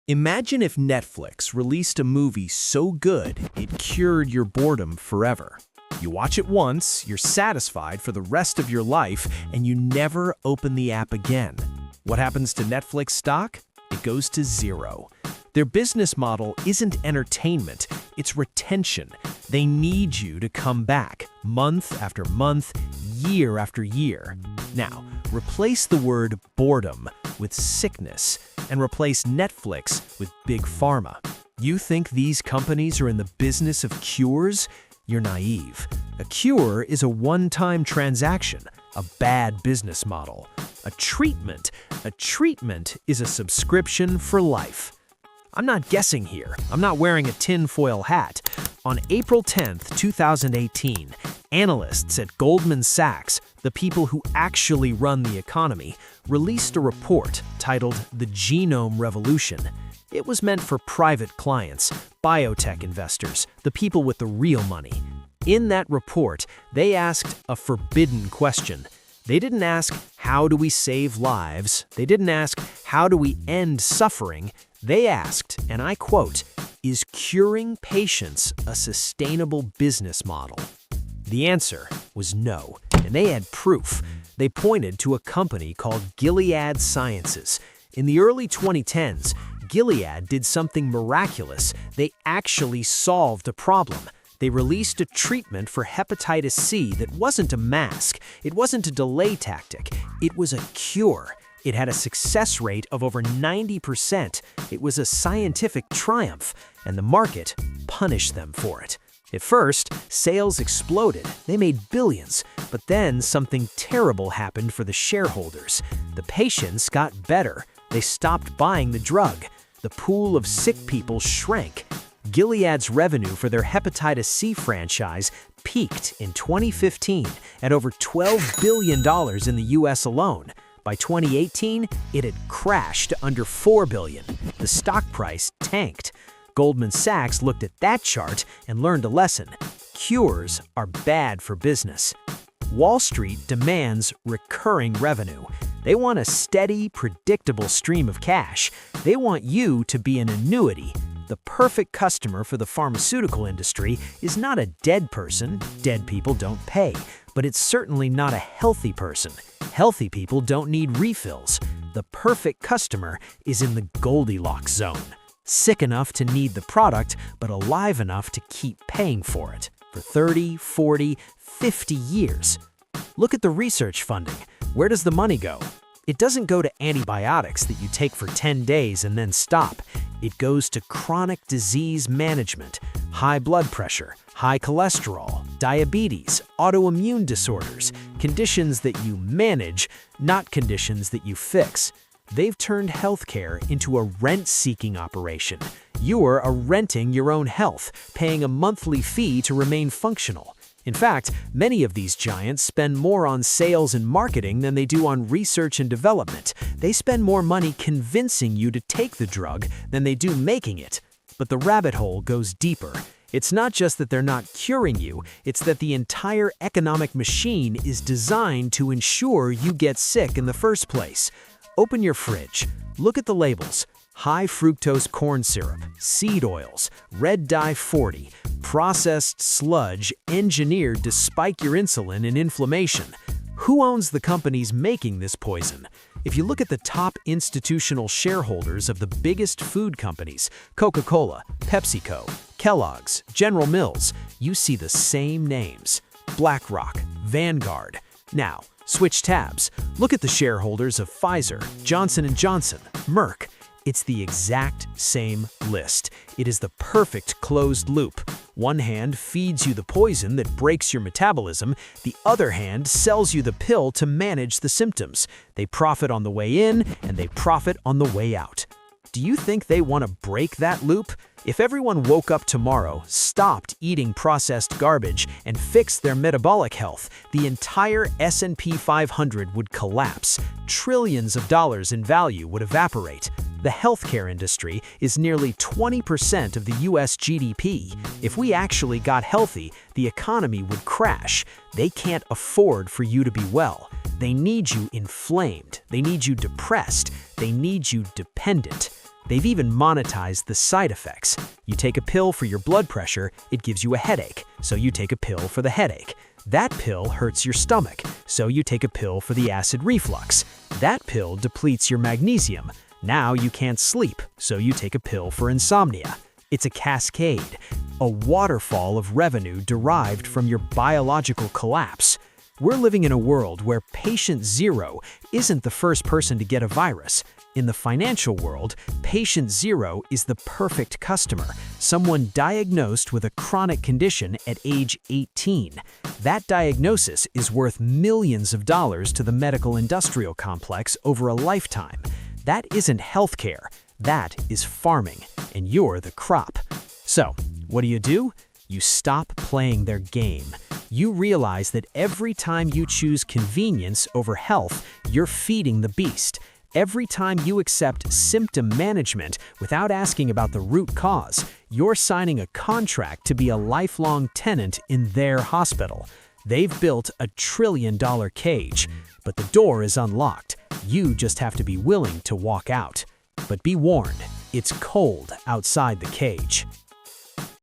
Imagine if Netflix released a movie so good it cured your boredom forever. You watch it once, you're satisfied for the rest of your life, and you never open the app again. What happens to Netflix stock? It goes to zero. Their business model isn't entertainment, it's retention. They need you to come back, month after month, year after year. Now, replace the word boredom with sickness, and replace Netflix with Big Pharma. You think these companies are in the business of cures? You're naive. A cure is a one-time transaction, a bad business model. A treatment is a subscription for life. I'm not guessing here. I'm not wearing a tinfoil hat. On April 10th, 2018, analysts at Goldman Sachs, the people who actually run the economy, released a report titled The Genome Revolution. It was meant for private clients, biotech investors, the people with the real money. In that report, they asked a forbidden question. They didn't ask, how do we save lives? They didn't ask, how do we end suffering? They asked, and I quote, is curing patients a sustainable business model? The answer was no, and they had proof. They pointed to a company called Gilead Sciences. In the early 2010s, Gilead did something miraculous. They actually solved a problem. They released a treatment for hepatitis C that wasn't a mask. It wasn't a delay tactic. It was a cure. It had a success rate of over 90%. It was a scientific triumph, and the market punished them for it. At first, sales exploded. They made billions. But then something terrible happened for the shareholders. The patients got better. They stopped buying the drug. The pool of sick people shrank. Gilead's revenue for their hepatitis C franchise peaked in 2015 at over $12 billion in the US alone. By 2018, it had crashed to under $4 billion. The stock price tanked. Goldman Sachs looked at that chart and learned a lesson. Cures are bad for business. Wall Street demands recurring revenue. They want a steady, predictable stream of cash. They want you to be an annuity. The perfect customer for the pharmaceutical industry is not a dead person. Dead people don't pay. But it's certainly not a healthy person. Healthy people don't need refills. The perfect customer is in the Goldilocks zone. Sick enough to need the product, but alive enough to keep paying for it for 30, 40, 50 years. Look at the research funding. Where does the money go? It doesn't go to antibiotics that you take for 10 days and then stop. It goes to chronic disease management, high blood pressure, high cholesterol, diabetes, autoimmune disorders, conditions that you manage, not conditions that you fix. They've turned healthcare into a rent-seeking operation. You're renting your own health, paying a monthly fee to remain functional. In fact, many of these giants spend more on sales and marketing than they do on research and development. They spend more money convincing you to take the drug than they do making it. But the rabbit hole goes deeper. It's not just that they're not curing you, it's that the entire economic machine is designed to ensure you get sick in the first place. Open your fridge. Look at the labels. High fructose corn syrup, seed oils, red dye 40, processed sludge engineered to spike your insulin and inflammation. Who owns the companies making this poison? If you look at the top institutional shareholders of the biggest food companies, Coca-Cola, PepsiCo, Kellogg's, General Mills, you see the same names. BlackRock, Vanguard. Now, switch tabs. Look at the shareholders of Pfizer, Johnson & Johnson, Merck. It's the exact same list. It is the perfect closed loop. One hand feeds you the poison that breaks your metabolism. The other hand sells you the pill to manage the symptoms. They profit on the way in, and they profit on the way out. Do you think they want to break that loop? If everyone woke up tomorrow, stopped eating processed garbage, and fixed their metabolic health, the entire S&P 500 would collapse. Trillions of dollars in value would evaporate. The healthcare industry is nearly 20% of the US GDP. If we actually got healthy, the economy would crash. They can't afford for you to be well. They need you inflamed. They need you depressed. They need you dependent. They've even monetized the side effects. You take a pill for your blood pressure, it gives you a headache, so you take a pill for the headache. That pill hurts your stomach, so you take a pill for the acid reflux. That pill depletes your magnesium. Now you can't sleep, so you take a pill for insomnia. It's a cascade, a waterfall of revenue derived from your biological collapse. We're living in a world where patient zero isn't the first person to get a virus. In the financial world, patient zero is the perfect customer, someone diagnosed with a chronic condition at age 18. That diagnosis is worth millions of dollars to the medical industrial complex over a lifetime. That isn't healthcare, that is farming, and you're the crop. So, what do? You stop playing their game. You realize that every time you choose convenience over health, you're feeding the beast. Every time you accept symptom management without asking about the root cause, you're signing a contract to be a lifelong tenant in their hospital. They've built a trillion-dollar cage, but the door is unlocked. You just have to be willing to walk out. But be warned, it's cold outside the cage.